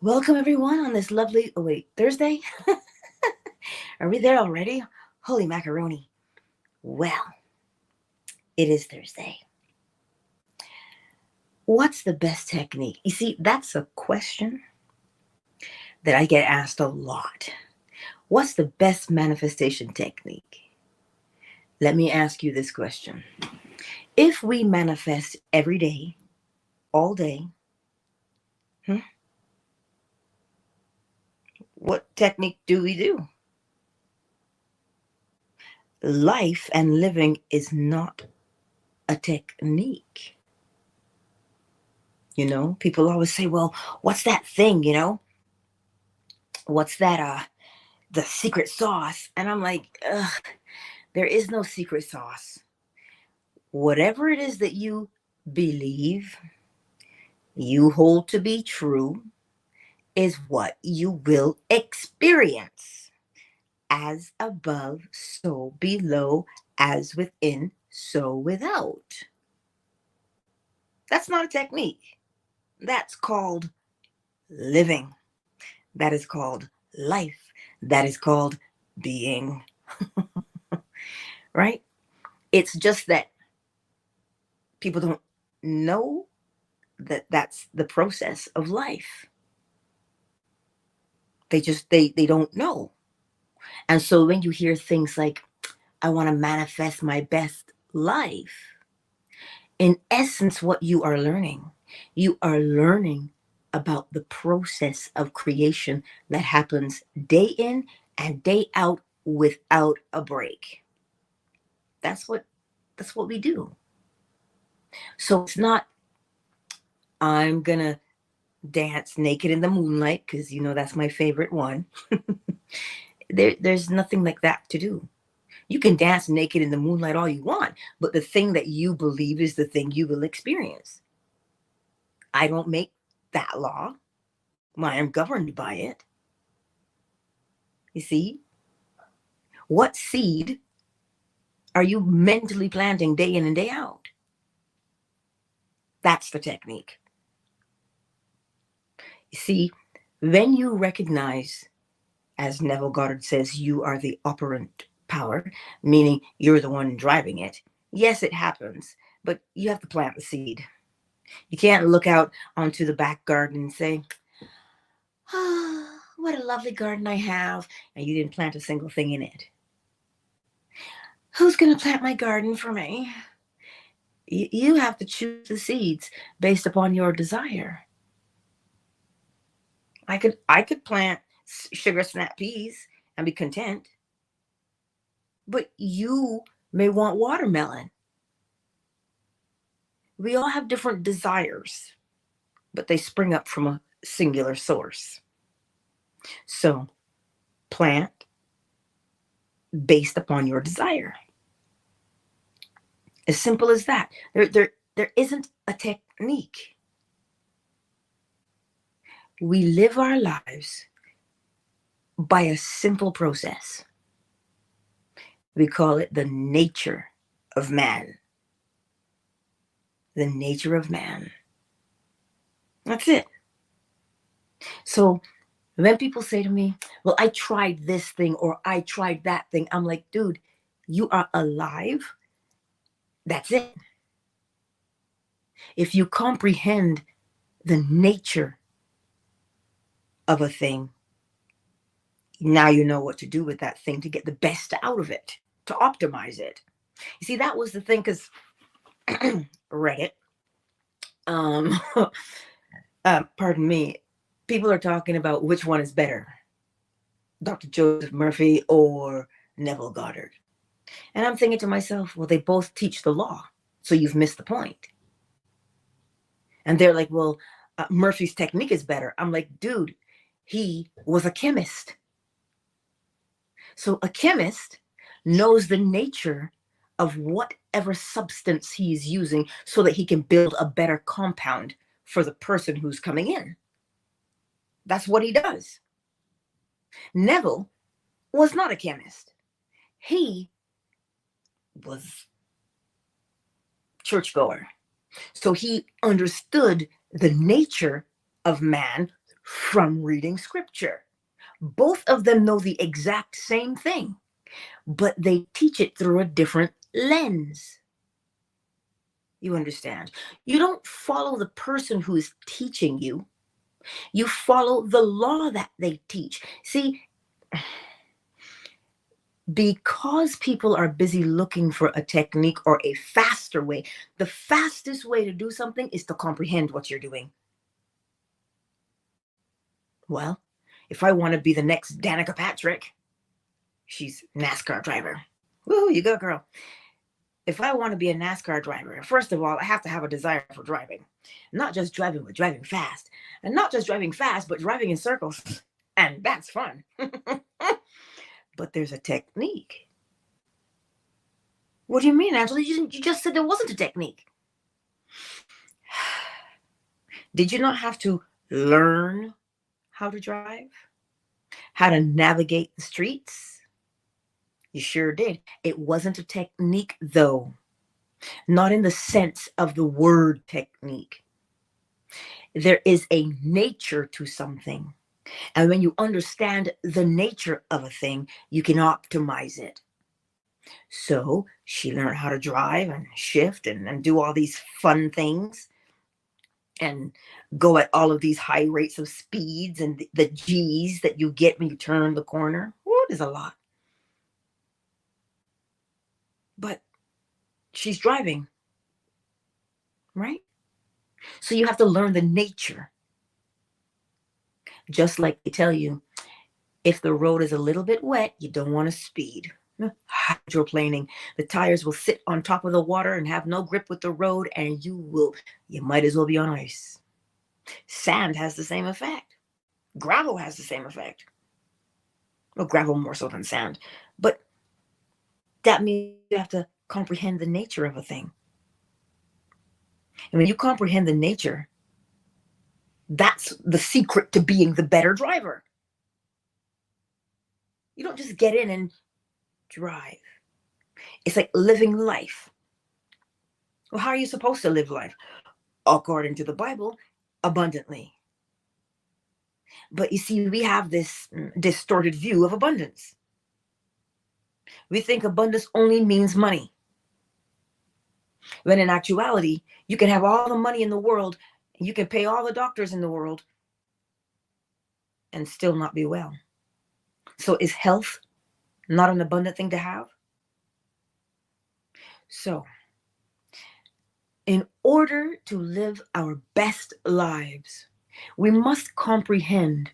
Welcome everyone on this lovely, oh wait, Thursday? Are we there already? Holy macaroni. Well, it is Thursday. What's the best technique? You see, that's a question that I get asked a lot. What's the best manifestation technique? Let me ask you this question. If we manifest every day, all day, what technique do we do? Life and living is not a technique. People always say, well, what's that thing, What's that, the secret sauce? And I'm like, ugh, there is no secret sauce. Whatever it is that you believe, you hold to be true, is what you will experience. As above, so below, as within, so without. That's not a technique. That's called living. That is called life. That is called being. Right? It's just that people don't know that that's the process of life. They don't know. And so when you hear things like, I want to manifest my best life, in essence, what you are learning about the process of creation that happens day in and day out without a break. That's what we do. So it's not, I'm gonna dance naked in the moonlight, because that's my favorite one. There's nothing like that to do. You can dance naked in the moonlight all you want, but the thing that you believe is the thing you will experience. I don't make that law. I am governed by it. You see? What seed are you mentally planting day in and day out? That's the technique. You see, when you recognize, as Neville Goddard says, you are the operant power, meaning you're the one driving it. Yes, it happens, but you have to plant the seed. You can't look out onto the back garden and say, what a lovely garden I have, and you didn't plant a single thing in it. Who's going to plant my garden for me? You have to choose the seeds based upon your desire. I could plant sugar snap peas and be content, but you may want watermelon. We all have different desires, but they spring up from a singular source. So plant based upon your desire. As simple as that. There isn't a technique. We live our lives by a simple process. We call it the nature of man. The nature of man. That's it. So when people say to me, well, I tried this thing or I tried that thing, I'm like, dude, you are alive. That's it. If you comprehend the nature of a thing, now you know what to do with that thing to get the best out of it, to optimize it. You see, that was the thing, because Reddit, pardon me, people are talking about which one is better, Dr. Joseph Murphy or Neville Goddard. And I'm thinking to myself, well, they both teach the law, so you've missed the point. And they're like, well, Murphy's technique is better. I'm like, dude, he was a chemist. So a chemist knows the nature of whatever substance he's using so that he can build a better compound for the person who's coming in. That's what he does. Neville was not a chemist. He was churchgoer. So he understood the nature of man from reading scripture. Both of them know the exact same thing, but they teach it through a different lens. You understand? You don't follow the person who is teaching you. You follow the law that they teach. See, because people are busy looking for a technique or a faster way, the fastest way to do something is to comprehend what you're doing. Well, if I want to be the next Danica Patrick, she's a NASCAR driver. Woo, you go, girl. If I want to be a NASCAR driver, first of all, I have to have a desire for driving. Not just driving, but driving fast. And not just driving fast, but driving in circles. And that's fun. But there's a technique. What do you mean, Angela? You just said there wasn't a technique. Did you not have to learn how to drive? How to navigate the streets? You sure did. It wasn't a technique, though. Not in the sense of the word technique. There is a nature to something. And when you understand the nature of a thing, you can optimize it. So she learned how to drive and shift and do all these fun things and go at all of these high rates of speeds and the G's that you get when you turn the corner. Ooh, there's a lot. But she's driving, right? So you have to learn the nature. Just like they tell you, if the road is a little bit wet, you don't want to speed. Hydroplaning, the tires will sit on top of the water and have no grip with the road, and you might as well be on ice. Sand has the same effect. Gravel has the same effect. Well, gravel more so than sand. But that means you have to comprehend the nature of a thing. And when you comprehend the nature, that's the secret to being the better driver. You don't just get in and drive. It's like living life. Well, how are you supposed to live life? According to the Bible, abundantly. But you see, we have this distorted view of abundance. We think abundance only means money. When in actuality, you can have all the money in the world, and you can pay all the doctors in the world, and still not be well. So is health not an abundant thing to have? So, in order to live our best lives, we must comprehend,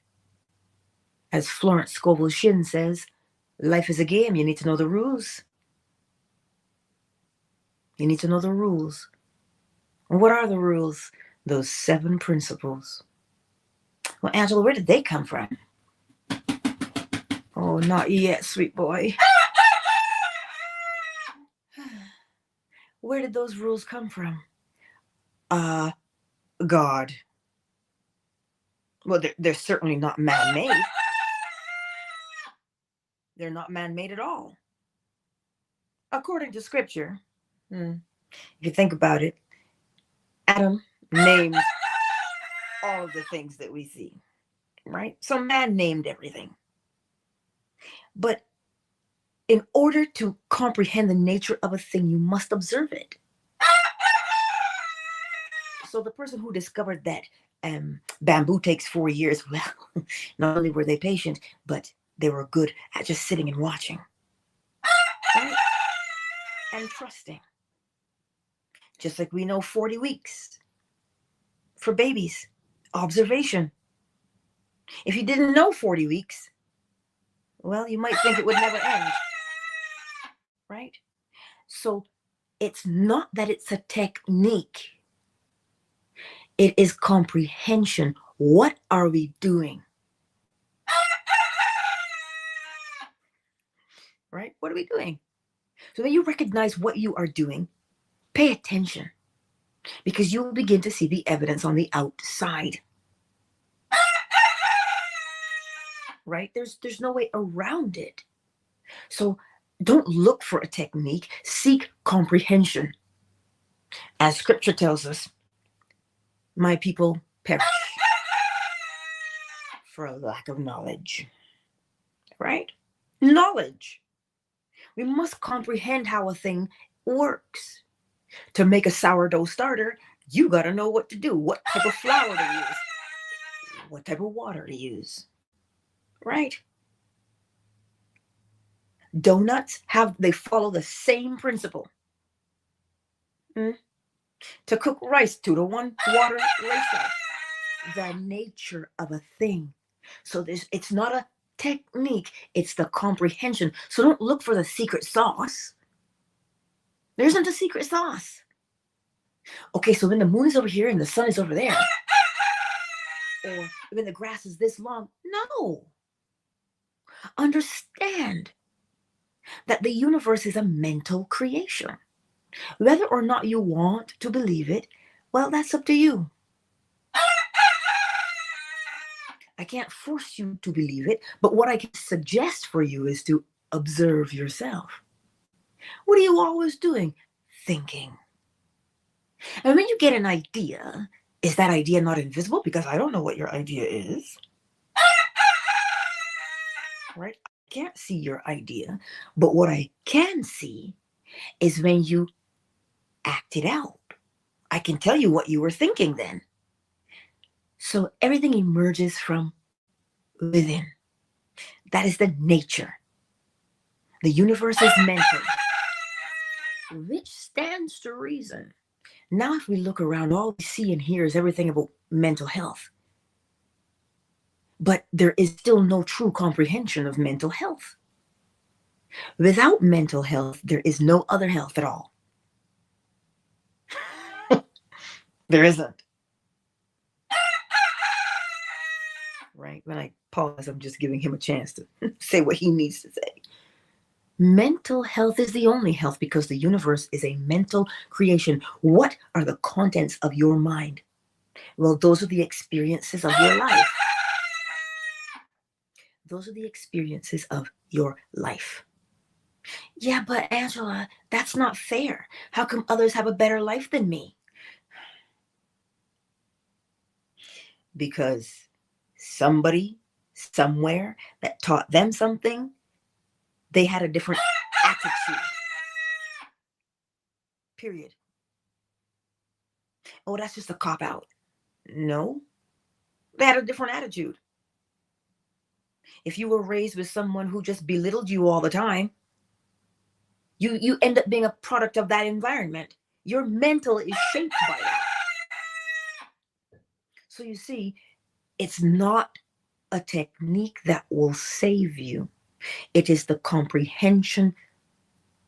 as Florence Scovel Shinn says, life is a game. You need to know the rules. You need to know the rules. And what are the rules? Those 7 principles. Well, Angela, where did they come from? Oh, not yet, sweet boy. Where did those rules come from? God. Well, they're certainly not man-made. They're not man-made at all. According to scripture, if you think about it, Adam named all the things that we see, right? So man named everything. But in order to comprehend the nature of a thing, you must observe it. So the person who discovered that bamboo takes 4 years, well, not only were they patient, but they were good at just sitting and watching. Right? And trusting. Just like we know 40 weeks for babies. Observation. If you didn't know 40 weeks, well, you might think it would never end. Right? So it's not that it's a technique. It is comprehension. What are we doing? Right? What are we doing? So when you recognize what you are doing, pay attention, because you will begin to see the evidence on the outside. Right? There's no way around it. So don't look for a technique, seek comprehension. As scripture tells us, my people perish. for a lack of knowledge, right? Knowledge. We must comprehend how a thing works. To make a sourdough starter, you got to know what to do, what type of flour to use, what type of water to use, right? Donuts they follow the same principle. To cook rice, 2-to-1 water ratio. The nature of a thing. So it's not a technique, it's the comprehension. So don't look for the secret sauce. There isn't a secret sauce. Okay, so when the moon is over here and the sun is over there, or when the grass is this long, no. Understand that the universe is a mental creation. Whether or not you want to believe it, well, that's up to you. I can't force you to believe it, but what I can suggest for you is to observe yourself. What are you always doing? Thinking. And when you get an idea, is that idea not invisible? Because I don't know what your idea is. Right? I can't see your idea, but what I can see is when you act it out. I can tell you what you were thinking then. So everything emerges from within. That is the nature. The universe is mental, which stands to reason. Now, if we look around, all we see and hear is everything about mental health. But there is still no true comprehension of mental health. Without mental health, there is no other health at all. There isn't. Right? When I pause, I'm just giving him a chance to say what he needs to say. Mental health is the only health because the universe is a mental creation. What are the contents of your mind? Well, those are the experiences of your life. Those are the experiences of your life. Yeah, but Angela, that's not fair. How come others have a better life than me? Because somebody, somewhere that taught them something, they had a different attitude. Period. Oh, that's just a cop-out. No, they had a different attitude. If you were raised with someone who just belittled you all the time, you end up being a product of that environment. Your mental is shaped by that. So you see, it's not a technique that will save you. It is the comprehension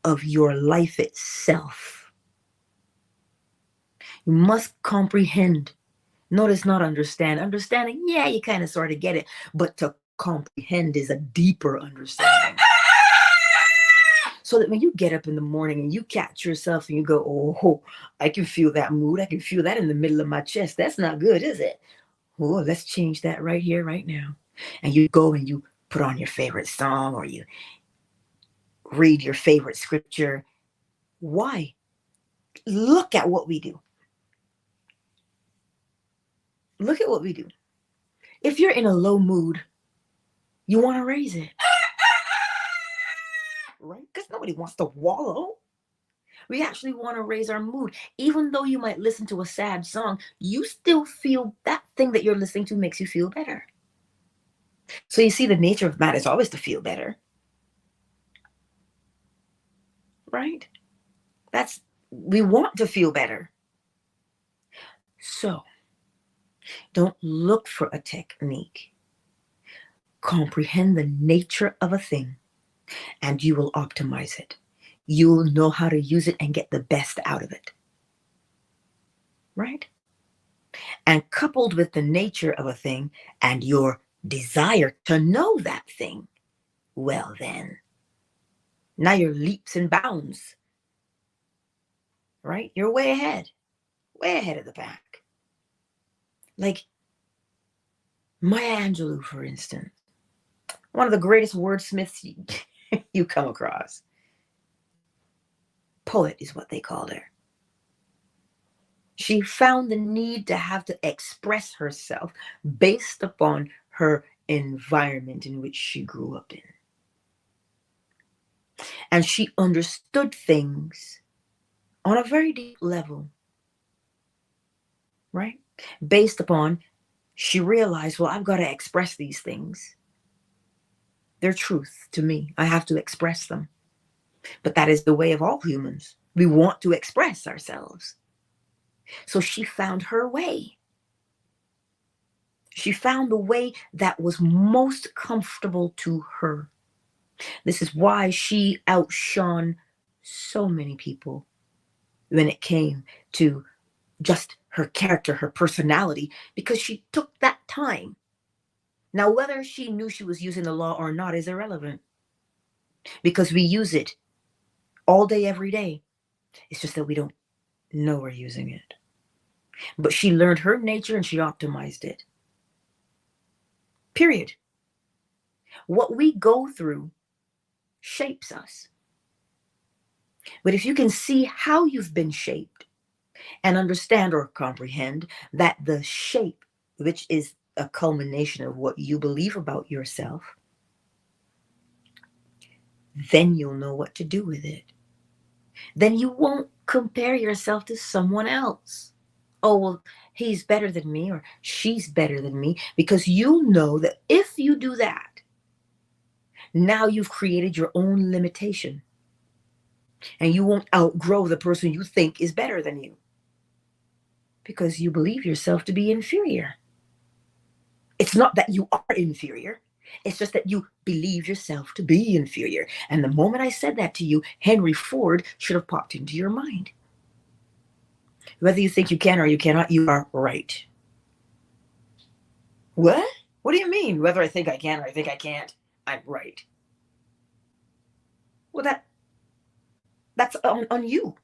of your life itself. You must comprehend. Notice not understand. Understanding, yeah, you kind of sort of get it. But to comprehend is a deeper understanding. So that when you get up in the morning and you catch yourself and you go, oh, I can feel that mood. I can feel that in the middle of my chest. That's not good, is it? Oh, let's change that right here, right now. And you go and you put on your favorite song or you read your favorite scripture. Why? Look at what we do. Look at what we do. If you're in a low mood, you want to raise it. Right? Because nobody wants to wallow. We actually want to raise our mood. Even though you might listen to a sad song, you still feel that thing that you're listening to makes you feel better. So you see, the nature of that is always to feel better. Right? We want to feel better. So don't look for a technique. Comprehend the nature of a thing and you will optimize it. You'll know how to use it and get the best out of it. Right? And coupled with the nature of a thing and your desire to know that thing, well then, now you're leaps and bounds. Right? You're way ahead of the pack. Like Maya Angelou, for instance, one of the greatest wordsmiths you come across. Poet is what they called her. She found the need to have to express herself based upon her environment in which she grew up in. And she understood things on a very deep level, right? Based upon, she realized, well, I've got to express these things. They're truth to me. I have to express them. But that is the way of all humans. We want to express ourselves. So she found her way. She found the way that was most comfortable to her. This is why she outshone so many people when it came to just her character, her personality, because she took that time. Now, whether she knew she was using the law or not is irrelevant, because we use it all day, every day. It's just that we don't know we're using it. But she learned her nature and she optimized it. Period. What we go through shapes us. But if you can see how you've been shaped and understand or comprehend that the shape, which is a culmination of what you believe about yourself, then you'll know what to do with it. Then you won't compare yourself to someone else. Oh, well, he's better than me or she's better than me, because you know that if you do that, now you've created your own limitation and you won't outgrow the person you think is better than you because you believe yourself to be inferior. It's not that you are inferior. It's just that you believe yourself to be inferior. And the moment I said that to you, Henry Ford should have popped into your mind. Whether you think you can or you cannot, you are right. What? What do you mean? Whether I think I can or I think I can't, I'm right. Well, that's on you.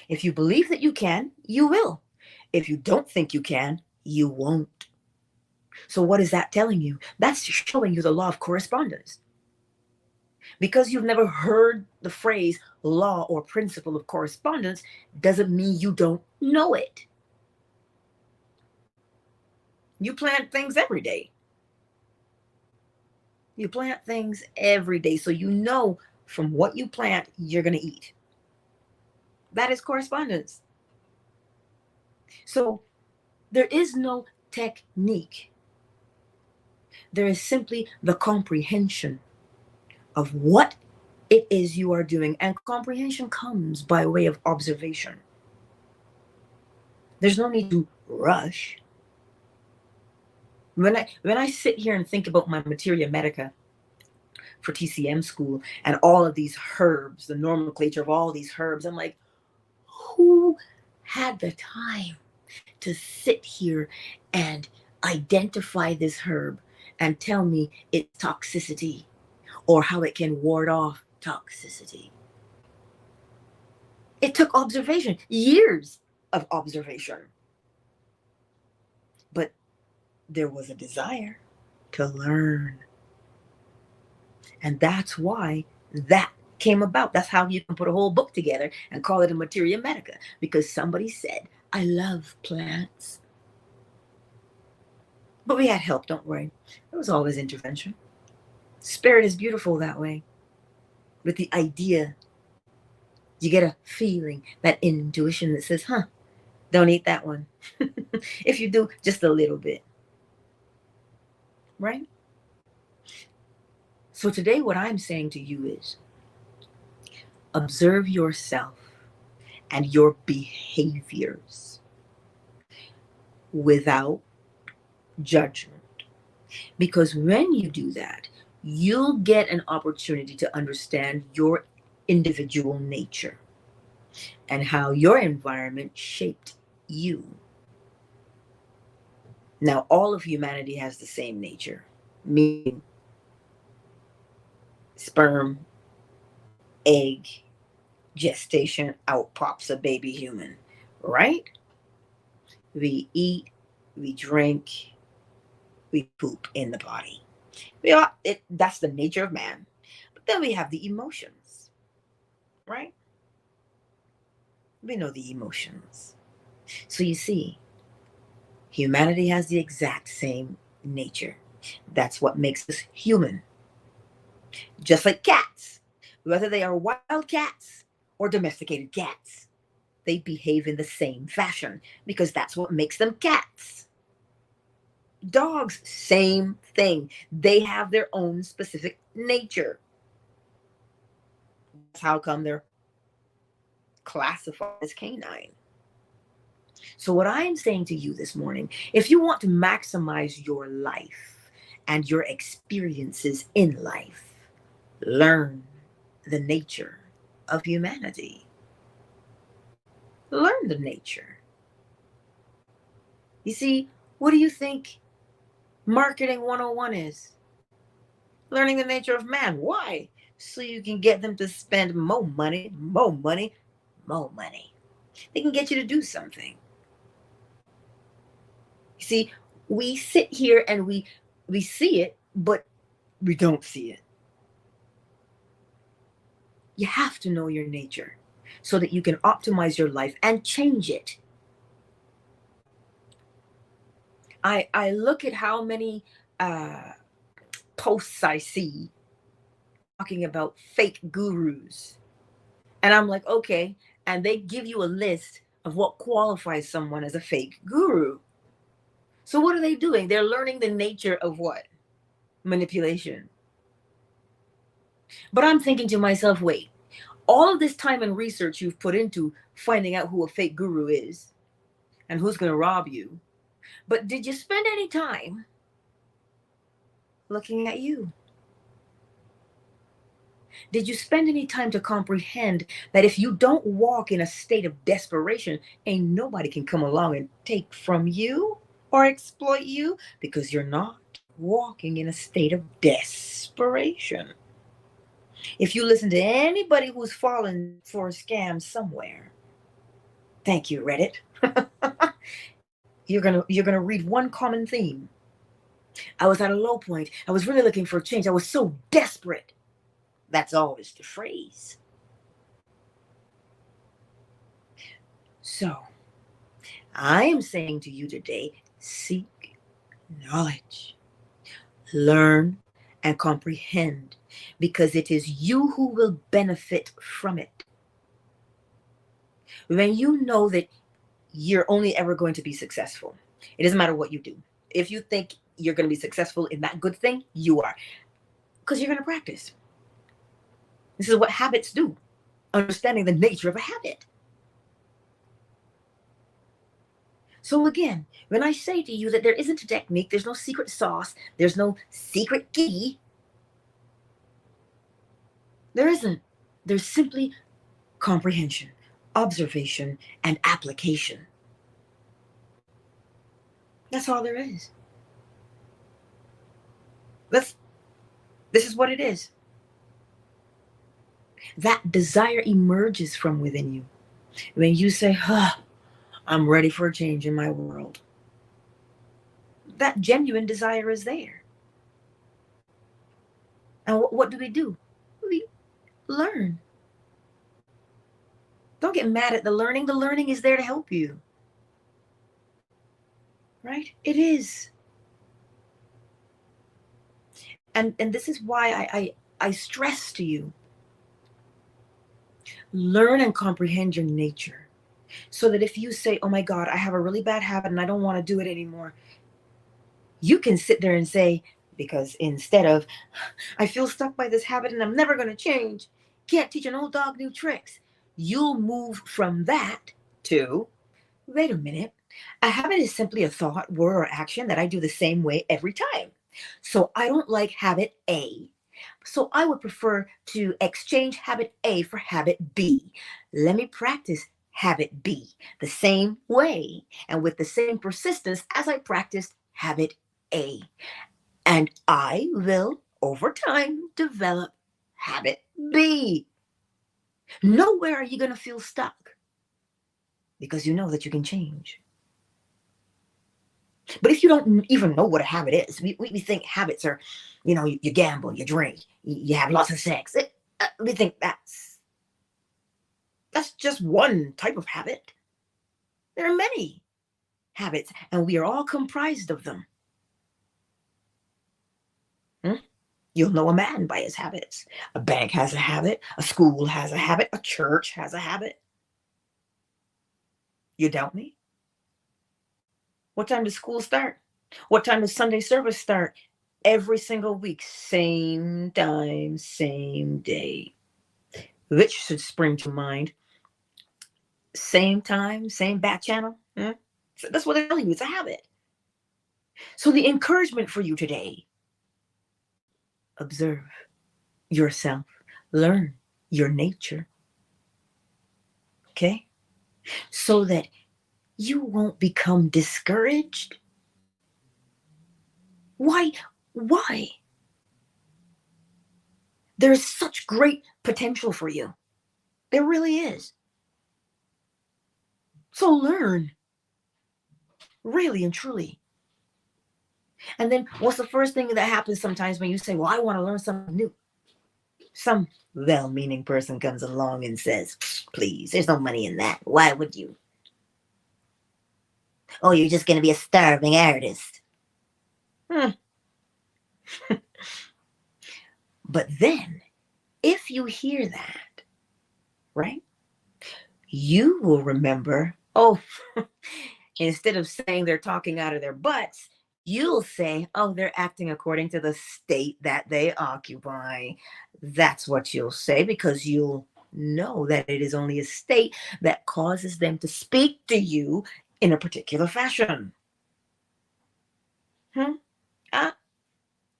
If you believe that you can, you will. If you don't think you can, you won't. So what is that telling you? That's showing you the law of correspondence. Because you've never heard the phrase law or principle of correspondence doesn't mean you don't know it. You plant things every day. You plant things every day. So you know from what you plant, you're going to eat. That is correspondence. So there is no technique. There is simply the comprehension of what it is you are doing. And comprehension comes by way of observation. There's no need to rush. When I sit here and think about my materia medica for TCM school and all of these herbs, the nomenclature of all these herbs, I'm like, who had the time to sit here and identify this herb and tell me its toxicity or how it can ward off toxicity? It took observation, years of observation. But there was a desire to learn. And that's why that came about. That's how you can put a whole book together and call it a materia medica, because somebody said, I love plants. But we had help, don't worry. There was always intervention. Spirit is beautiful that way. With the idea, you get a feeling, that intuition that says, don't eat that one. If you do, just a little bit. Right? So today what I'm saying to you is, observe yourself and your behaviors without judgment. Because when you do that, you'll get an opportunity to understand your individual nature and how your environment shaped you. Now, all of humanity has the same nature, meaning sperm, egg, gestation, out pops a baby human, right? We eat, we drink, we poop in the body. That's the nature of man. But then we have the emotions, right? We know the emotions. So you see, humanity has the exact same nature. That's what makes us human. Just like cats, whether they are wild cats or domesticated cats, they behave in the same fashion because that's what makes them cats. Dogs, same thing. They have their own specific nature. That's how come they're classified as canine. So, what I'm saying to you this morning, if you want to maximize your life and your experiences in life, learn the nature of humanity. Learn the nature. You see, what do you think Marketing 101 is? Learning the nature of man. Why? So you can get them to spend more money, more money, more money. They can get you to do something. You see, we sit here and we see it, but we don't see it. You have to know your nature so that you can optimize your life and change it. I look at how many posts I see talking about fake gurus. And I'm like, okay. And they give you a list of what qualifies someone as a fake guru. So what are they doing? They're learning the nature of what? Manipulation. But I'm thinking to myself, wait, all of this time and research you've put into finding out who a fake guru is and who's going to rob you. But did you spend any time looking at you? Did you spend any time to comprehend that if you don't walk in a state of desperation, ain't nobody can come along and take from you or exploit you because you're not walking in a state of desperation? If you listen to anybody who's fallen for a scam somewhere, thank you, Reddit. you're gonna read one common theme. I was at a low point. I was really looking for a change. I was so desperate. That's always the phrase. So, I am saying to you today, seek knowledge, learn and comprehend, because it is you who will benefit from it. When you know that you're only ever going to be successful, it doesn't matter what you do. If you think you're going to be successful in that good thing, you are, because you're going to practice. This is what habits do, understanding the nature of a habit. So again, when I say to you that there isn't a technique, there's no secret sauce, there's no secret key, there isn't. There's simply comprehension, observation, and application. That's all there is. This is what it is. That desire emerges from within you. When you say, I'm ready for a change in my world, that genuine desire is there. And what do? We learn. Don't get mad at the learning. The learning is there to help you. Right? It is. And this is why I stress to you, learn and comprehend your nature. So that if you say, oh my God, I have a really bad habit and I don't want to do it anymore, you can sit there and say, because instead of, I feel stuck by this habit and I'm never going to change, can't teach an old dog new tricks, you'll move from that to, wait a minute, a habit is simply a thought, word, or action that I do the same way every time. So I don't like habit A. So I would prefer to exchange habit A for habit B. Let me practice habit B the same way and with the same persistence as I practiced habit A. And I will, over time, develop habit B. Nowhere are you going to feel stuck because you know that you can change. But if you don't even know what a habit is, we think habits are, you gamble, you drink, you have lots of sex. We think that's just one type of habit. There are many habits, and we are all comprised of them. You'll know a man by his habits. A bank has a habit. A school has a habit. A church has a habit. You doubt me? What time does school start? What time does Sunday service start? Every single week, same time, same day. Which should spring to mind? Same time, same back channel. So that's what I tell you. It's a habit. So the encouragement for you today: observe yourself, learn your nature. Okay? So that you won't become discouraged. Why? Why? There's such great potential for you. There really is. So learn, really and truly. And then what's the first thing that happens sometimes when you say, well, I want to learn something new? Some well-meaning person comes along and says, please, there's no money in that. Why would you? Oh, you're just going to be a starving artist. But then, if you hear that, right, you will remember, oh, instead of saying they're talking out of their butts, you'll say, oh, they're acting according to the state that they occupy. That's what you'll say, because you'll know that it is only a state that causes them to speak to you in a particular fashion.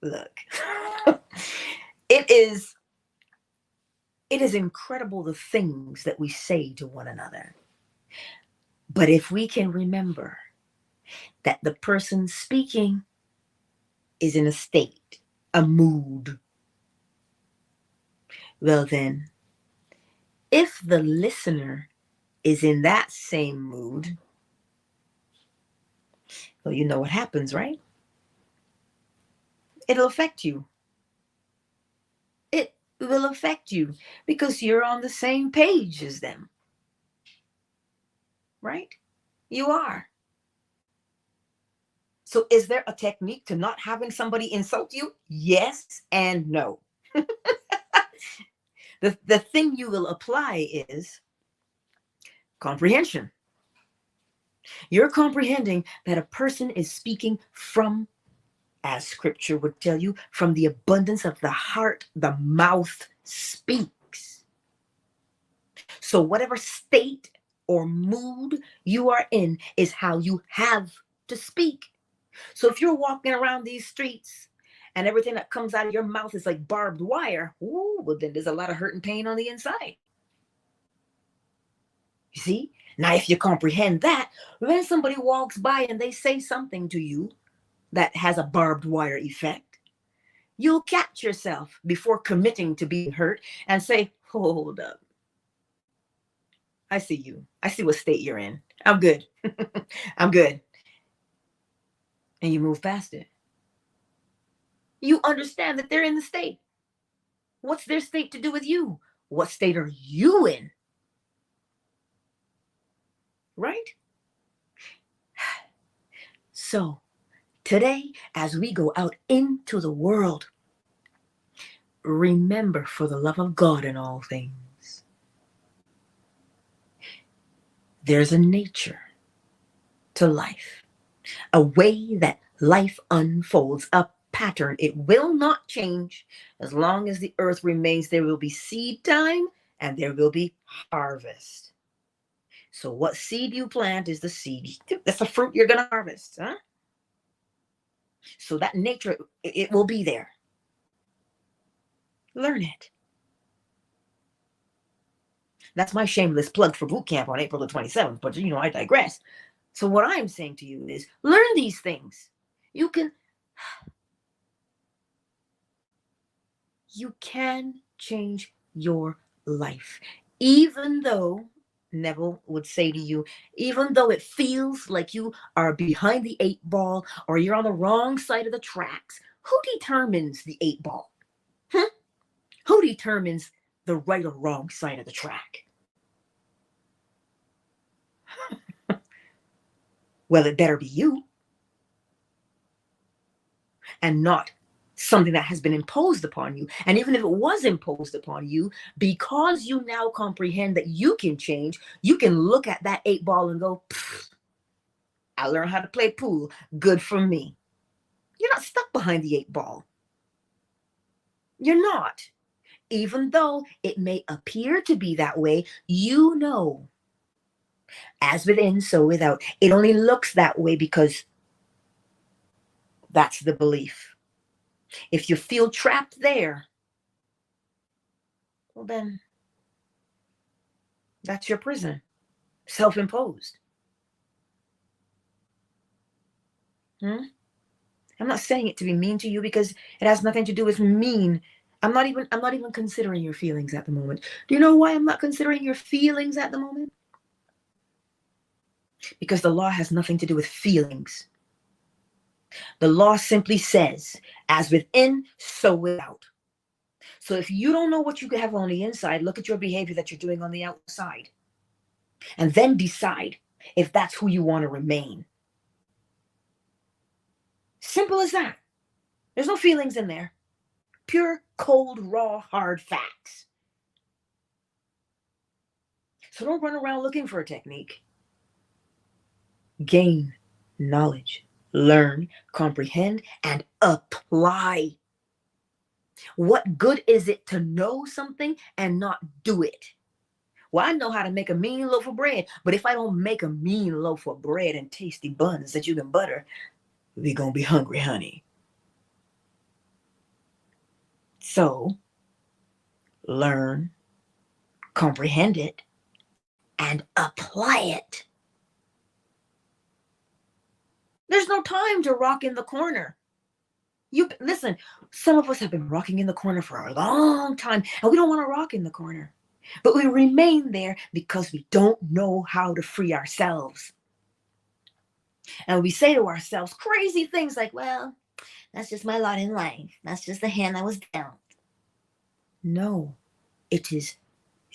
Look, it is incredible the things that we say to one another. But if we can remember that the person speaking is in a state, a mood, well then, if the listener is in that same mood, well, you know what happens, right? It'll affect you. It will affect you because you're on the same page as them. Right? You are. So is there a technique to not having somebody insult you? Yes and no. The thing you will apply is comprehension. You're comprehending that a person is speaking from, as scripture would tell you, from the abundance of the heart, the mouth speaks. So whatever state or mood you are in is how you have to speak. So if you're walking around these streets and everything that comes out of your mouth is like barbed wire, ooh, well then there's a lot of hurt and pain on the inside. You see? Now, if you comprehend that, when somebody walks by and they say something to you that has a barbed wire effect, you'll catch yourself before committing to being hurt and say, hold up. I see you. I see what state you're in. I'm good. I'm good. And you move past it. You understand that they're in the state. What's their state to do with you? What state are you in? Right? So today, as we go out into the world, remember, for the love of God in all things, there's a nature to life, a way that life unfolds, a pattern. It will not change. As long as the earth remains, there will be seed time and there will be harvest. So what seed you plant is the seed. That's the fruit you're going to harvest. Huh? So that nature, it will be there. Learn it. That's my shameless plug for boot camp on April the 27th. But, I digress. So what I'm saying to you is learn these things. You can change your life. Even though, Neville would say to you, even though it feels like you are behind the 8 ball or you're on the wrong side of the tracks, who determines the 8 ball? Who determines the right or wrong side of the track? Well, it better be you. And not something that has been imposed upon you. And even if it was imposed upon you, because you now comprehend that you can change, you can look at that 8 ball and go, I learned how to play pool. Good for me. You're not stuck behind the 8 ball. You're not. Even though it may appear to be that way, you know, as within, so without. It only looks that way because that's the belief. If you feel trapped there, well then, that's your prison, self-imposed. I'm not saying it to be mean to you because it has nothing to do with mean. I'm not even considering your feelings at the moment. Do you know why I'm not considering your feelings at the moment? Because the law has nothing to do with feelings. The law simply says, as within, so without. So if you don't know what you have on the inside, look at your behavior that you're doing on the outside. And then decide if that's who you want to remain. Simple as that. There's no feelings in there. Pure, cold, raw, hard facts. So don't run around looking for a technique. Gain knowledge, learn, comprehend, and apply. What good is it to know something and not do it? Well, I know how to make a mean loaf of bread, but if I don't make a mean loaf of bread and tasty buns that you can butter, we're going to be hungry, honey. So, learn, comprehend it, and apply it. There's no time to rock in the corner. Listen, some of us have been rocking in the corner for a long time, and we don't want to rock in the corner. But we remain there because we don't know how to free ourselves. And we say to ourselves crazy things like, well, that's just my lot in life. That's just the hand I was dealt. No, it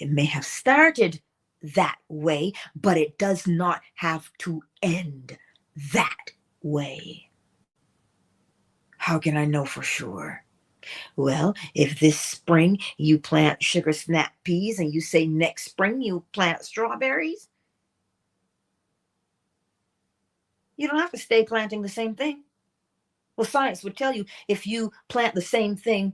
may have started that way, but it does not have to end that way. How can I know for sure? Well, if this spring you plant sugar snap peas and you say next spring you plant strawberries, you don't have to stay planting the same thing. Well, science would tell you if you plant the same thing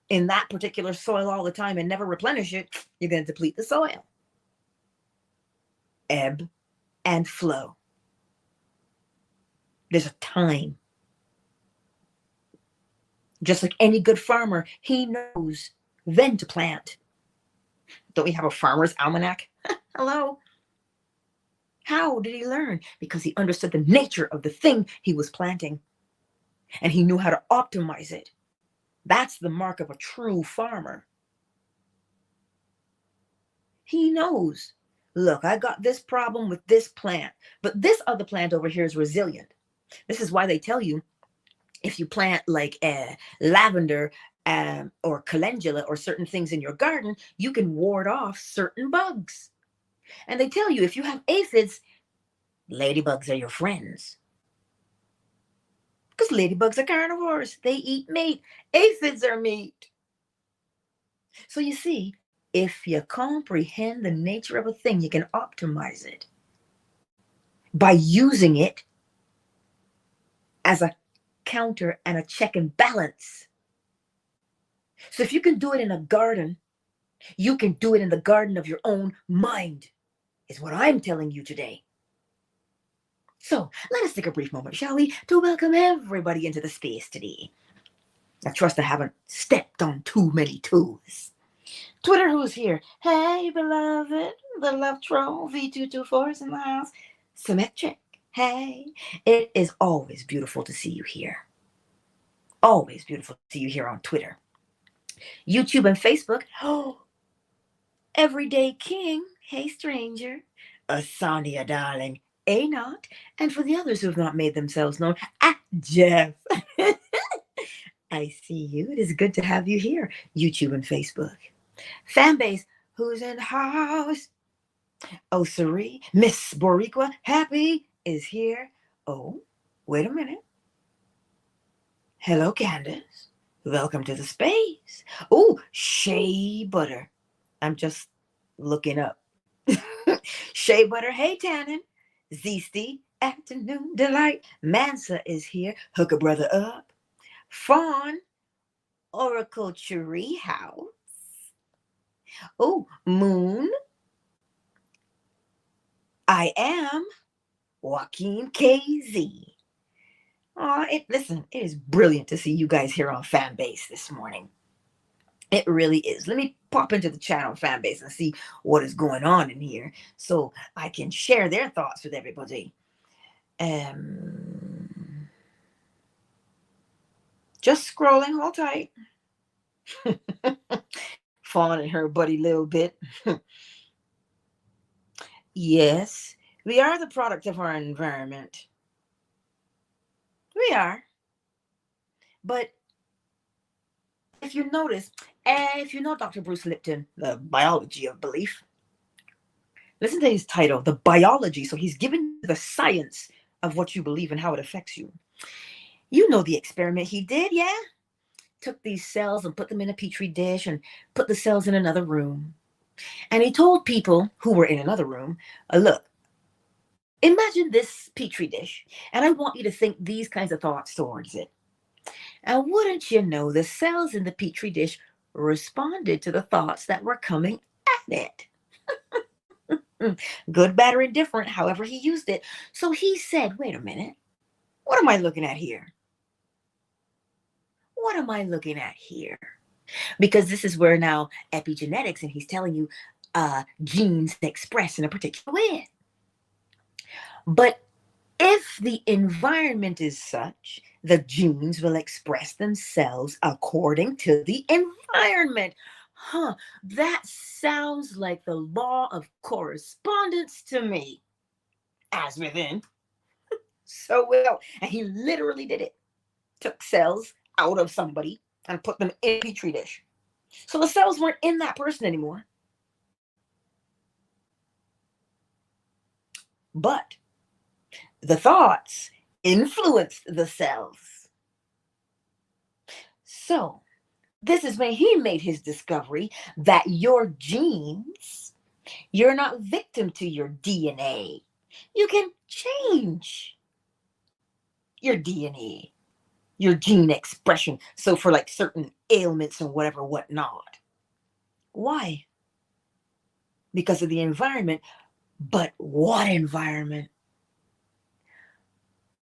in that particular soil all the time and never replenish it, you're going to deplete the soil. Ebb and flow. There's a time. Just like any good farmer, he knows when to plant. Don't we have a farmer's almanac? Hello? How did he learn? Because he understood the nature of the thing he was planting. And he knew how to optimize it. That's the mark of a true farmer. He knows, look, I got this problem with this plant, but this other plant over here is resilient. This is why they tell you, if you plant like lavender or calendula or certain things in your garden, you can ward off certain bugs. And they tell you, if you have aphids, ladybugs are your friends. Because ladybugs are carnivores. They eat meat. Aphids are meat. So you see, if you comprehend the nature of a thing, you can optimize it by using it as a counter and a check and balance. So if you can do it in a garden, you can do it in the garden of your own mind, is what I'm telling you today. So let us take a brief moment, shall we, to welcome everybody into the space today. I trust I haven't stepped on too many toes. Twitter, who's here? Hey, beloved, the love troll, V224 is in the house. Symmetric, hey. It is always beautiful to see you here. Always beautiful to see you here on Twitter. YouTube and Facebook. Oh, Everyday King, hey stranger. Asania, darling, A not. And for the others who have not made themselves known, Jeff. I see you. It is good to have you here, YouTube and Facebook. Fanbase, who's in the house? Oh, Sari, Miss Boricua, Happy is here. Oh, wait a minute. Hello, Candace. Welcome to the space. Oh, shea butter. I'm just looking up. Shea butter. Hey, Tannen. Zeesty. Afternoon delight. Mansa is here. Hook a brother up. Fawn. Oracle Tree House. Oh, Moon. I am Joaquin KZ. Listen, it is brilliant to see you guys here on Fanbase this morning. It really is. Let me pop into the chat on Fanbase and see what is going on in here so I can share their thoughts with everybody. Just scrolling, hold tight. Fawn and her buddy little bit. Yes, we are the product of our environment. We are. But if you notice, if you know Dr. Bruce Lipton, The Biology of Belief, listen to his title, The Biology. So he's given the science of what you believe and how it affects you. You know the experiment he did, yeah? Took these cells and put them in a petri dish and put the cells in another room. And he told people who were in another room, look, imagine this petri dish, and I want you to think these kinds of thoughts towards it. And wouldn't you know, the cells in the petri dish responded to the thoughts that were coming at it. Good, bad, or indifferent, however he used it. So he said, wait a minute, what am I looking at here? What am I looking at here? Because this is where now epigenetics, and he's telling you genes express in a particular way. But if the environment is such, the genes will express themselves according to the environment. That sounds like the law of correspondence to me. As within, so will. And he literally did it. Took cells out of somebody and put them in a petri dish. So the cells weren't in that person anymore. But the thoughts influenced the cells. So this is when he made his discovery that your genes, you're not victim to your DNA. You can change your DNA, your gene expression. So for like certain ailments and whatever, whatnot. Why? Because of the environment. But what environment?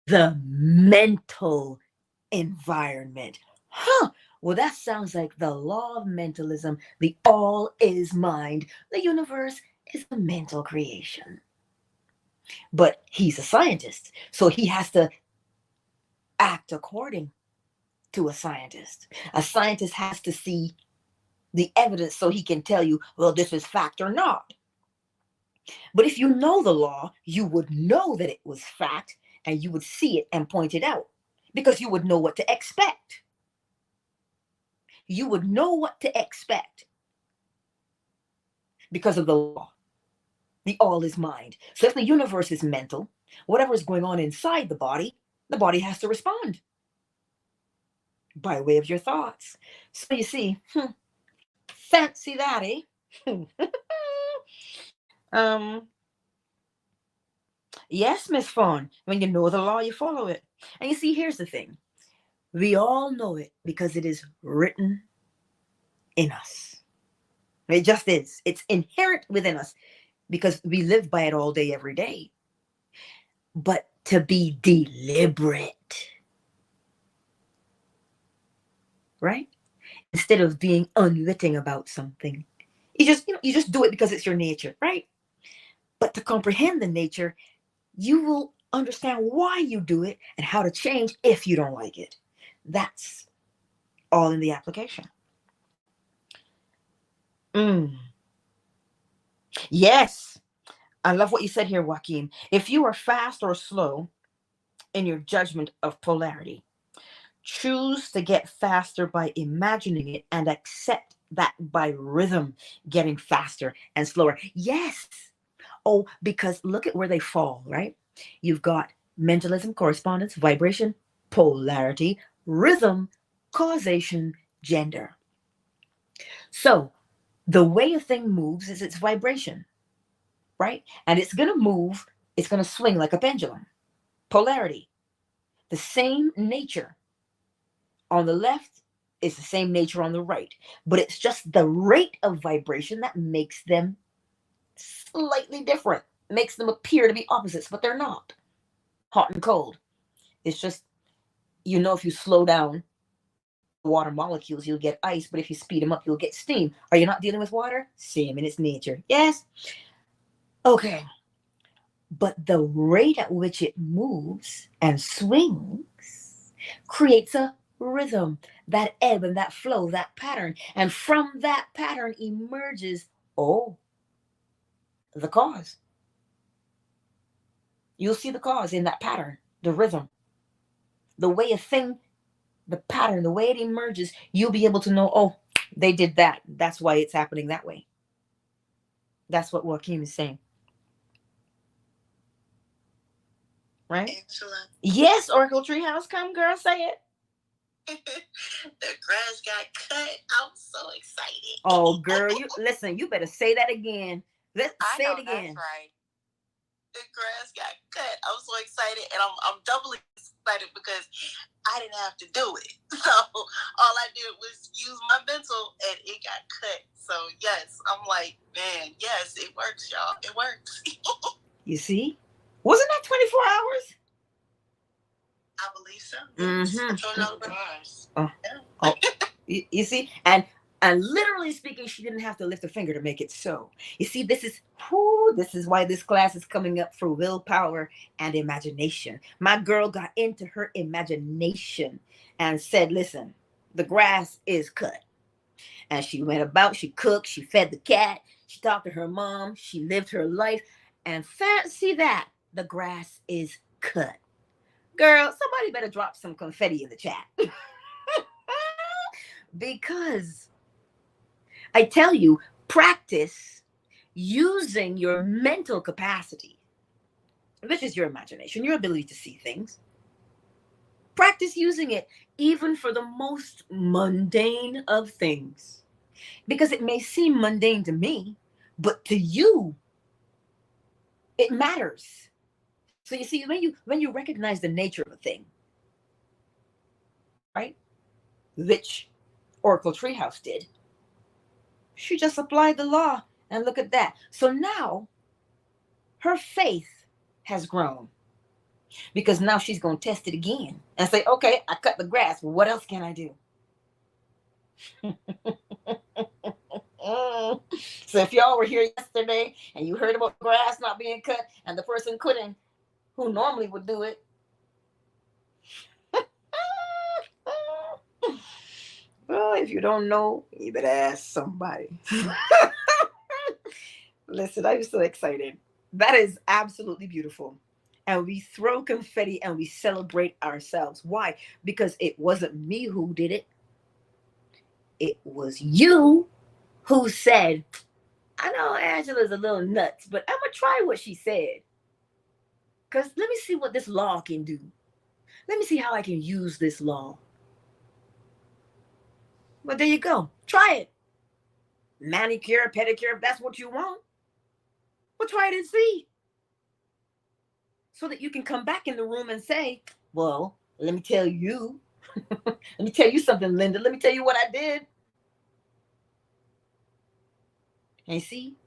The mental environment. Well, that sounds like the law of mentalism. The all is mind. The universe is a mental creation. But he's a scientist, so he has to act according to a scientist. A scientist has to see the evidence so he can tell you, well, this is fact or not. But if you know the law, you would know that it was fact, and you would see it and point it out, because you would know what to expect. You would know what to expect because of the law. The all is mind. So if the universe is mental, whatever is going on inside the body has to respond by way of your thoughts. So you see, fancy that, eh? Yes, Miss Fawn, when you know the law, you follow it. And you see, here's the thing. We all know it because it is written in us. It just is. It's inherent within us because we live by it all day, every day. But to be deliberate, right? Instead of being unwitting about something, you just do it because it's your nature, right? But to comprehend the nature, you will understand why you do it and how to change if you don't like it. That's all in the application. Yes, I love what you said here, Joaquin. If you are fast or slow in your judgment of polarity, choose to get faster by imagining it and accept that by rhythm getting faster and slower. Yes. Oh, because look at where they fall, right? You've got mentalism, correspondence, vibration, polarity, rhythm, causation, gender. So the way a thing moves is its vibration, right? And it's going to move, it's going to swing like a pendulum. Polarity, the same nature on the left is the same nature on the right, but it's just the rate of vibration that makes them slightly different, makes them appear to be opposites, but they're not. Hot and cold. It's just, if you slow down water molecules, you'll get ice, but if you speed them up, you'll get steam. Are you not dealing with water? Same in its nature. Yes? Okay. But the rate at which it moves and swings creates a rhythm, that ebb and that flow, that pattern. And from that pattern emerges, the cause. You'll see the cause in that pattern, the rhythm, the way a thing, the pattern, the way it emerges. You'll be able to know, they did that. That's why it's happening that way. That's what Joaquin is saying. Right? Excellent. Yes, Oracle Treehouse, come girl, say it. The grass got cut. I'm so excited. Oh, girl, you better say that again. Let's say it again. That's right. The grass got cut. I'm so excited, and I'm doubly excited because I didn't have to do it. So all I did was use my mental, and it got cut. So yes, I'm like, man, yes, it works, y'all. It works. You see? Wasn't that 24 hours? I believe so. You see? And literally speaking, she didn't have to lift a finger to make it so. You see, this is why this class is coming up for willpower and imagination. My girl got into her imagination and said, listen, the grass is cut. And she went about, she cooked, she fed the cat, she talked to her mom, she lived her life. And fancy that, the grass is cut. Girl, somebody better drop some confetti in the chat. Because I tell you, practice using your mental capacity, which is your imagination, your ability to see things. Practice using it even for the most mundane of things. Because it may seem mundane to me, but to you, it matters. So you see, when you recognize the nature of a thing, right, which Oracle Treehouse did, she just applied the law, and look at that. So now her faith has grown, because now she's going to test it again and say, okay, I cut the grass. What else can I do? So if y'all were here yesterday and you heard about grass not being cut and the person couldn't, who normally would do it, well, if you don't know, you better ask somebody. Listen, I'm so excited. That is absolutely beautiful. And we throw confetti and we celebrate ourselves. Why? Because it wasn't me who did it. It was you who said, I know Angela's a little nuts, but I'm going to try what she said. Because let me see what this law can do. Let me see how I can use this law. But there you go. Try it. Manicure, pedicure, if that's what you want. But try it and see. So that you can come back in the room and say, well, let me tell you. Let me tell you something, Linda. Let me tell you what I did. And see,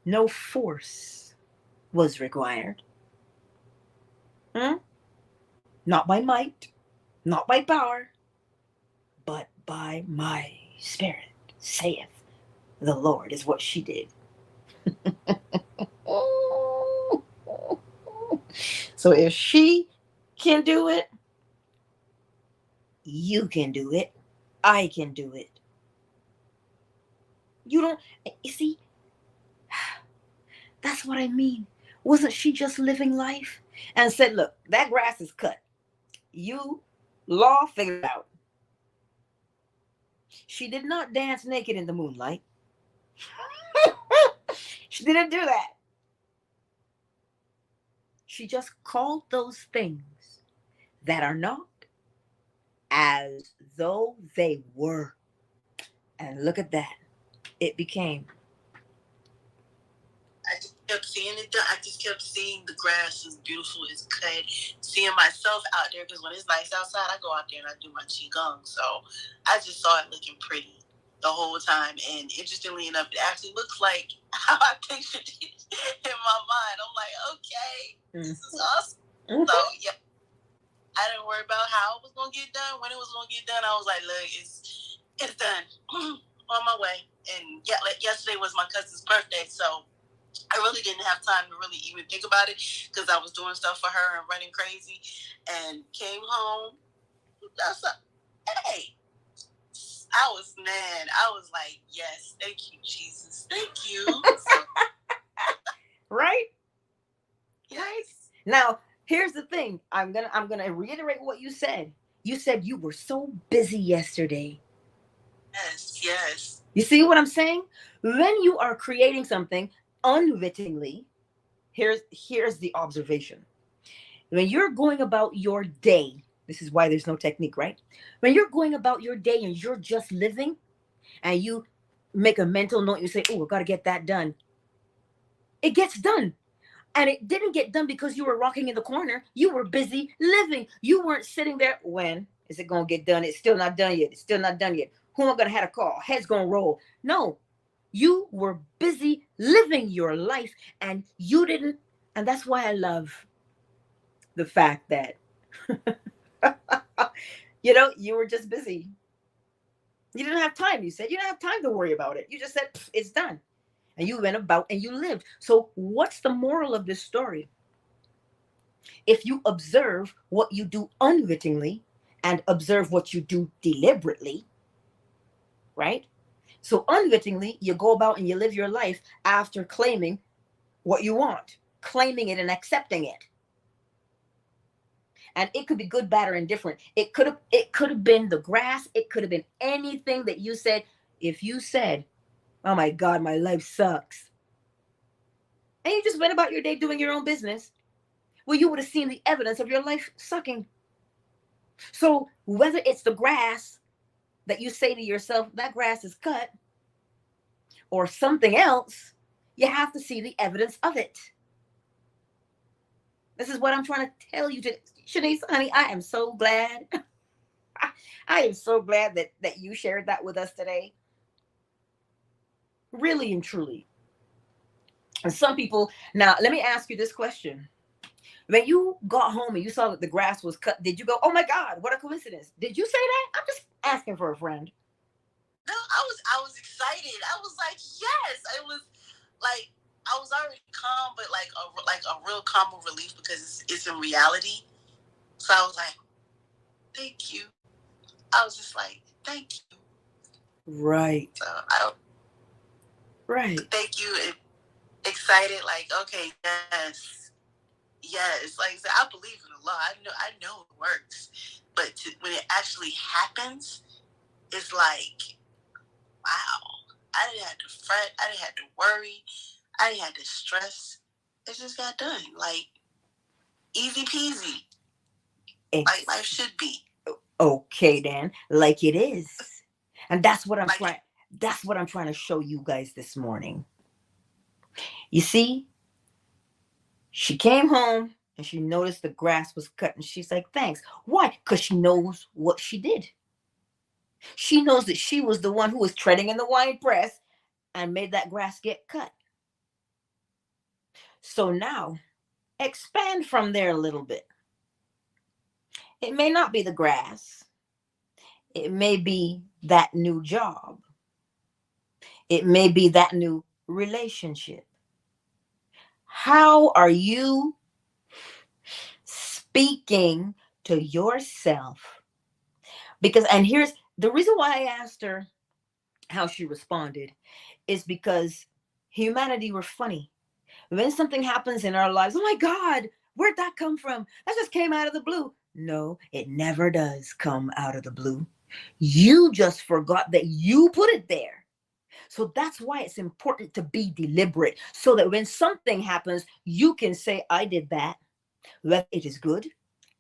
no force was required. Not by might, not by power, but by my spirit, saith the Lord, is what she did. So if she can do it, you can do it. I can do it. You see, that's what I mean. Wasn't she just living life and said, look, that grass is cut. You, law, figure it out. She did not dance naked in the moonlight. She didn't do that. She just called those things that are not as as though they were. And look at that. It became. I just kept seeing it done. I just kept seeing the grass as beautiful as cut. Seeing myself out there, because when it's nice outside, I go out there and I do my qigong. So I just saw it looking pretty the whole time. And interestingly enough, it actually looks like how I pictured it in my mind. I'm like, okay, this is awesome. So yeah, I didn't worry about how it was gonna get done, when it was gonna get done. I was like, look, it's done. On my way. And yeah, like yesterday was my cousin's birthday, so I really didn't have time to really even think about it because I was doing stuff for her and running crazy. And came home. That's hey. I was like, yes, thank you, Jesus, thank you. Right? Yes. Right. Now, here's the thing. I'm gonna reiterate what you said. You said you were so busy yesterday. Yes. You see what I'm saying? When you are creating something unwittingly, here's the observation. When you're going about your day, this is why there's no technique, right? When you're going about your day and you're just living and you make a mental note, you say, oh, I gotta get that done. It gets done. And it didn't get done because you were rocking in the corner. You were busy living. You weren't sitting there. When is it going to get done? It's still not done yet. It's still not done yet. Who am I going to have to call? Head's going to roll. No, you were busy living your life and you didn't. And that's why I love the fact that, you were just busy. You didn't have time. You said you didn't have time to worry about it. You just said, it's done. And you went about and you lived. So what's the moral of this story? If you observe what you do unwittingly and observe what you do deliberately, right? So unwittingly, you go about and you live your life after claiming what you want, claiming it and accepting it. And it could be good, bad, or indifferent. It could have been the grass. It could have been anything that you said. If you said, oh my God, my life sucks, and you just went about your day doing your own business, well, you would have seen the evidence of your life sucking. So whether it's the grass that you say to yourself, that grass is cut, or something else, you have to see the evidence of it. This is what I'm trying to tell you today. Shanice, honey, I am so glad. I am so glad that you shared that with us today. Really and truly. And some people, now let me ask you this question. When you got home and you saw that the grass was cut, did you go, oh my God, what a coincidence? Did you say that? I'm just asking for a friend. No, I was excited. I was like, yes. It was like I was already calm, but like a real calm relief because it's in reality. So I was like, thank you. I was just like, thank you. Right. So right. Thank you. Excited, like, okay, yes. Like I said, I believe in Allah. I know it works. But when it actually happens, it's like, wow. I didn't have to fret. I didn't have to worry. I didn't have to stress. It just got done. Like, easy peasy. Like life should be. Okay, Dan. Like it is. And that's what I'm trying. That's what I'm trying to show you guys this morning. You see, she came home and she noticed the grass was cut and she's like, thanks. Why? Because she knows what she did. She knows that she was the one who was treading in the wine press and made that grass get cut. So now, expand from there a little bit. It may not be the grass. It may be that new job. It may be that new relationship. How are you speaking to yourself? Because, and here's the reason why I asked her how she responded, is because humanity, we're funny. When something happens in our lives, oh my God, where'd that come from? That just came out of the blue. No, it never does come out of the blue. You just forgot that you put it there. So that's why it's important to be deliberate, so that when something happens, you can say, I did that. Whether it is good,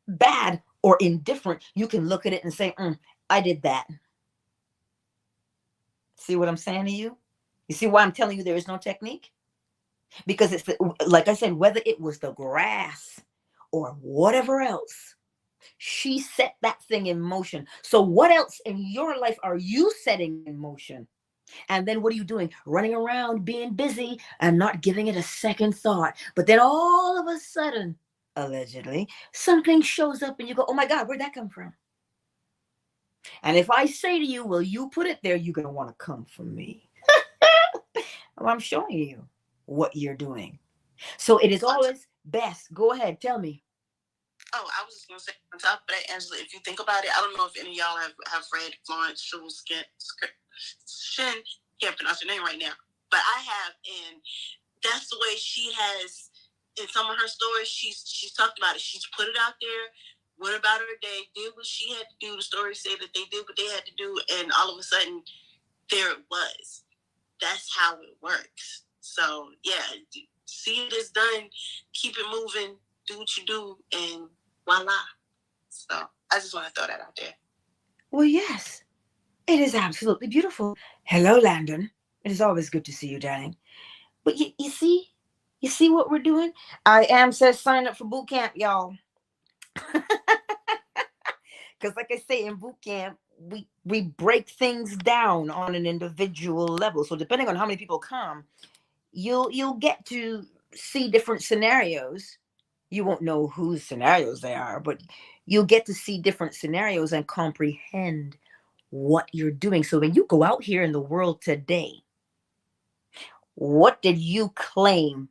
bad, or indifferent, you can look at it and say, I did that. See what I'm saying to you? You see why I'm telling you there is no technique? Because it's like I said, whether it was the grass or whatever else, she set that thing in motion. So what else in your life are you setting in motion? And then what are you doing? Running around, being busy, and not giving it a second thought. But then all of a sudden, allegedly, something shows up and you go, oh my God, where'd that come from? And if I say to you, well, you put it there, you're going to want to come from me. Well, I'm showing you what you're doing. So it is always best. Go ahead, tell me. Oh, I was just going to say, on top of that, Angela, if you think about it, I don't know if any of y'all have read Florence Schuh's Shin, can't pronounce her name right now, but I have, and that's the way she has, in some of her stories, she's talked about it. She's put it out there, went about her day, did what she had to do. The stories say that they did what they had to do, and all of a sudden, there it was. That's how it works. So, yeah, see it as done, keep it moving, do what you do, and voila. So, I just want to throw that out there. Well, yes, it is absolutely beautiful. Hello, Landon. It is always good to see you, darling. But you see what we're doing? I am says sign up for boot camp, y'all. Because like I say, in boot camp, we break things down on an individual level. So depending on how many people come, you'll get to see different scenarios. You won't know whose scenarios they are, but you'll get to see different scenarios and comprehend what you're doing. So when you go out here in the world today, what did you claim?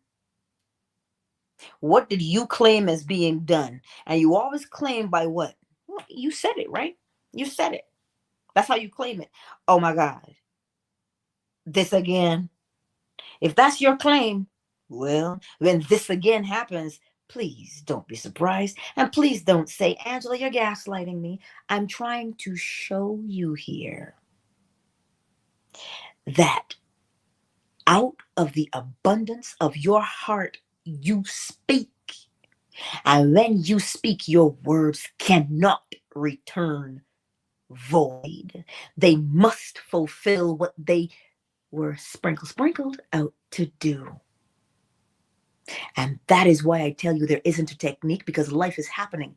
What did you claim as being done? And you always claim by what? Well, you said it, right? You said it. That's how you claim it. Oh my God. This again. If that's your claim, well, when this again happens, please don't be surprised. And please don't say, Angela, you're gaslighting me. I'm trying to show you here that out of the abundance of your heart, you speak. And when you speak, your words cannot return void. They must fulfill what they were sprinkled out to do. And that is why I tell you there isn't a technique, because life is happening.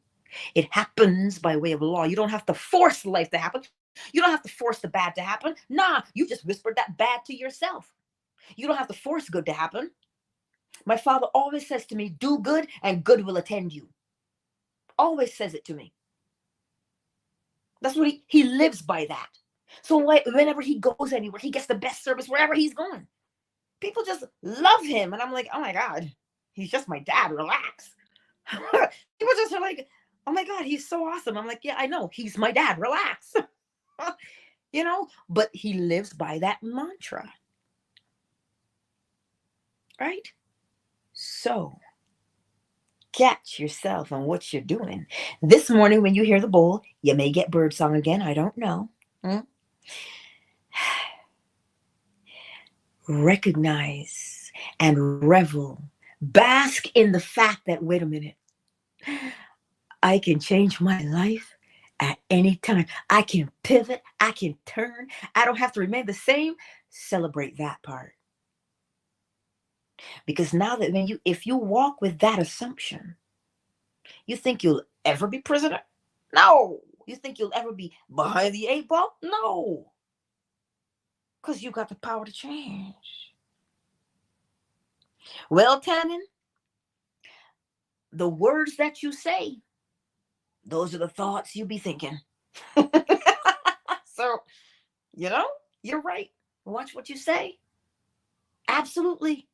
It happens by way of law. You don't have to force life to happen. You don't have to force the bad to happen. Nah, you just whispered that bad to yourself. You don't have to force good to happen. My father always says to me, do good and good will attend you. Always says it to me. That's what he lives by that. So whenever he goes anywhere, he gets the best service wherever he's going. People just love him. And I'm like, oh my God, he's just my dad. Relax. People just are like, oh my God, he's so awesome. I'm like, yeah, I know. He's my dad. Relax. You know, but he lives by that mantra. Right? So catch yourself on what you're doing. This morning, when you hear the bowl, you may get birdsong again. I don't know. Recognize and revel. Bask in the fact that, wait a minute, I can change my life at any time. I can pivot. I can turn. I don't have to remain the same. Celebrate that part. Because now that if you walk with that assumption, you think you'll ever be prisoner? No. You think you'll ever be behind the 8 ball? No. Because you got the power to change. Well, Tannen, the words that you say, those are the thoughts you be thinking. So, you're right. Watch what you say. Absolutely.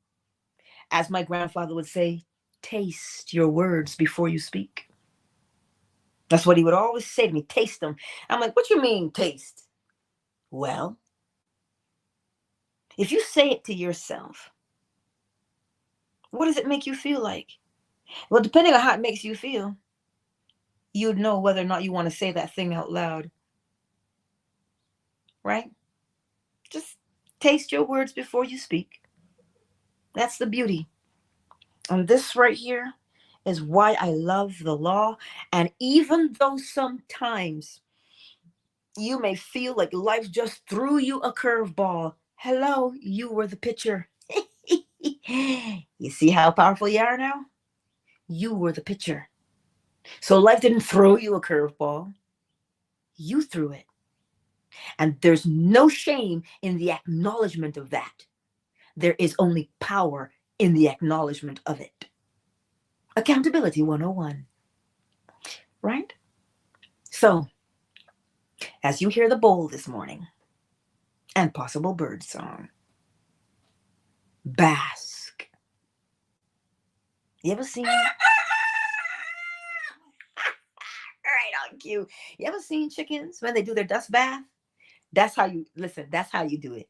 As my grandfather would say, taste your words before you speak. That's what he would always say to me, taste them. I'm like, what you mean taste? Well, if you say it to yourself, what does it make you feel like? Well, depending on how it makes you feel, you'd know whether or not you want to say that thing out loud. Right? Just taste your words before you speak. That's the beauty. And this right here is why I love the law. And even though sometimes You may feel like life just threw you a curveball. Hello, you were the pitcher. You see how powerful you are now? You were the pitcher. So life didn't throw you a curveball. You threw it. And there's no shame in the acknowledgement of that. There is only power in the acknowledgement of it. Accountability 101. Right? So, as you hear the bowl this morning and possible bird song, bask. You ever seen right on cue? You ever seen chickens when they do their dust bath? That's how you listen, that's how you do it.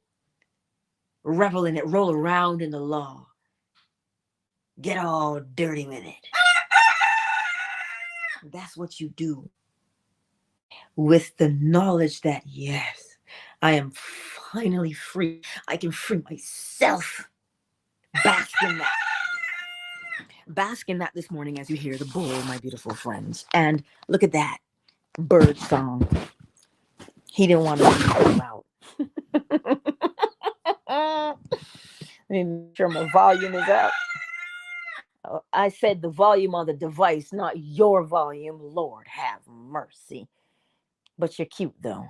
Revel in it, roll around in the law. Get all dirty with it. That's what you do. With the knowledge that, yes, I am finally free. I can free myself. Bask in that. Bask in that this morning as you hear the bull, my beautiful friends. And look at that bird song. He didn't want to be out. Let me make sure my volume is up. I said the volume on the device, not your volume. Lord have mercy. But you're cute though.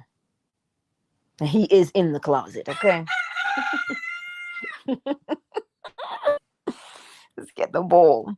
He is in the closet, okay? Let's get the bowl.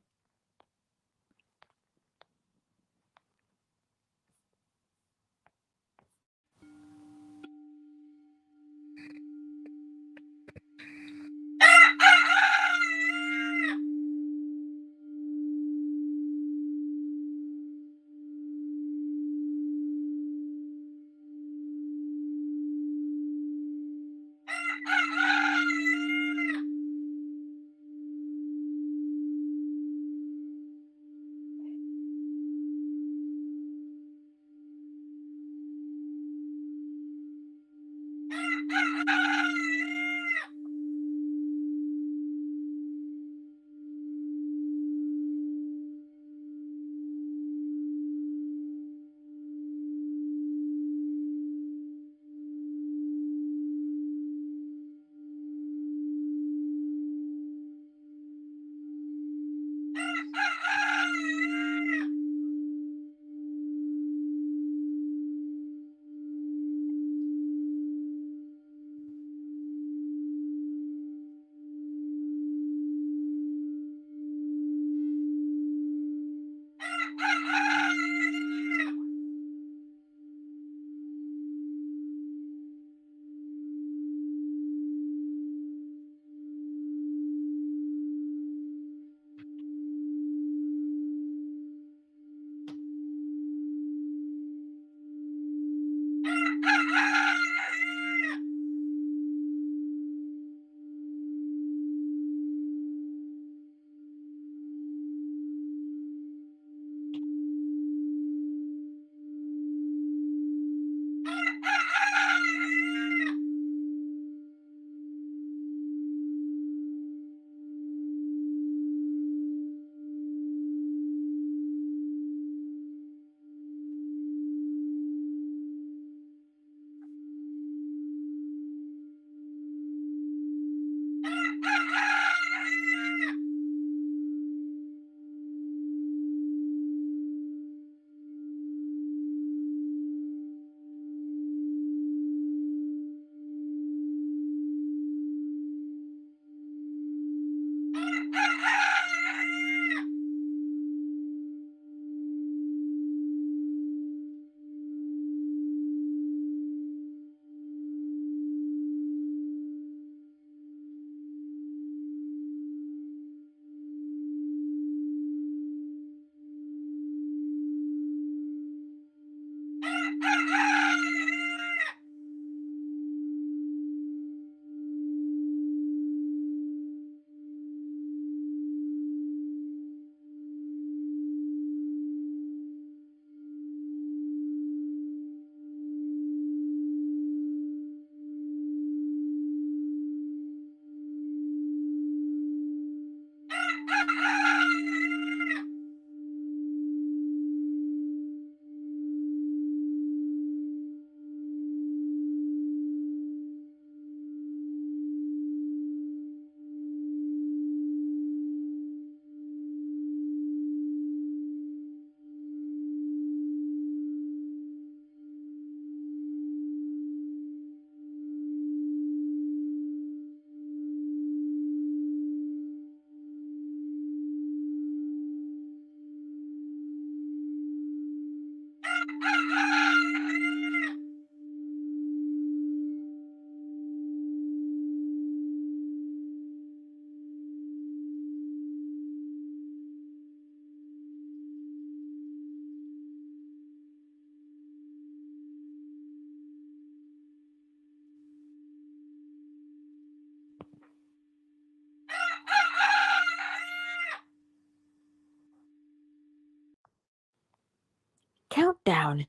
Countdown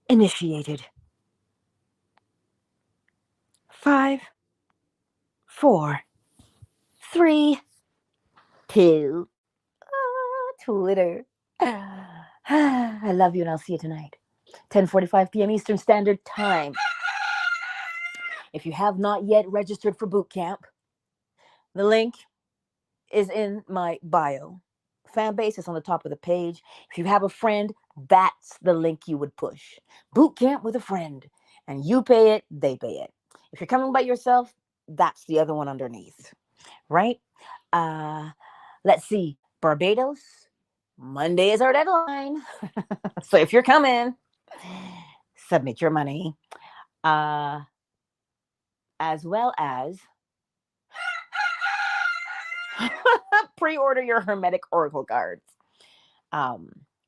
initiated. 5, 4, 3, 2. Twitter. I love you, and I'll see you tonight. 10:45 p.m. Eastern Standard Time. If you have not yet registered for boot camp, the link is in my bio. Fan base is on the top of the page. If you have a friend, that's the link you would push. Boot camp with a friend. And you pay it, they pay it. If you're coming by yourself, that's the other one underneath. Right? Let's see. Barbados, Monday is our deadline. So if you're coming, submit your money. As well as pre-order your Hermetic Oracle cards.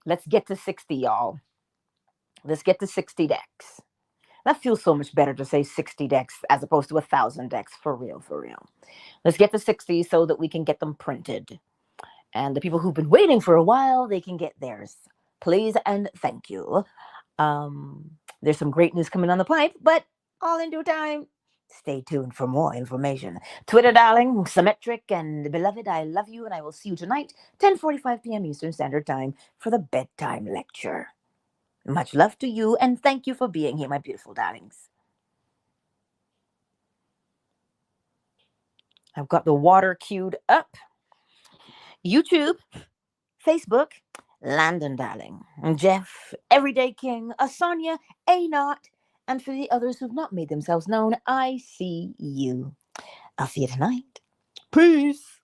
Let's get to 60, y'all. Let's get to 60 decks. That feels so much better to say 60 decks as opposed to 1,000 decks. For real, for real. Let's get to 60 so that we can get them printed. And the people who've been waiting for a while, they can get theirs. Please and thank you. There's some great news coming on the pipe, but all in due time. Stay tuned for more information. Twitter, darling, Symmetric, and beloved, I love you, and I will see you tonight, 10:45 p.m. Eastern Standard Time, for the bedtime lecture. Much love to you, and thank you for being here, my beautiful darlings. I've got the water queued up. YouTube, Facebook, Landon, darling, Jeff, Everyday King, Asanya, A-Not, and for the others who've not made themselves known, I see you. I'll see you tonight. Peace.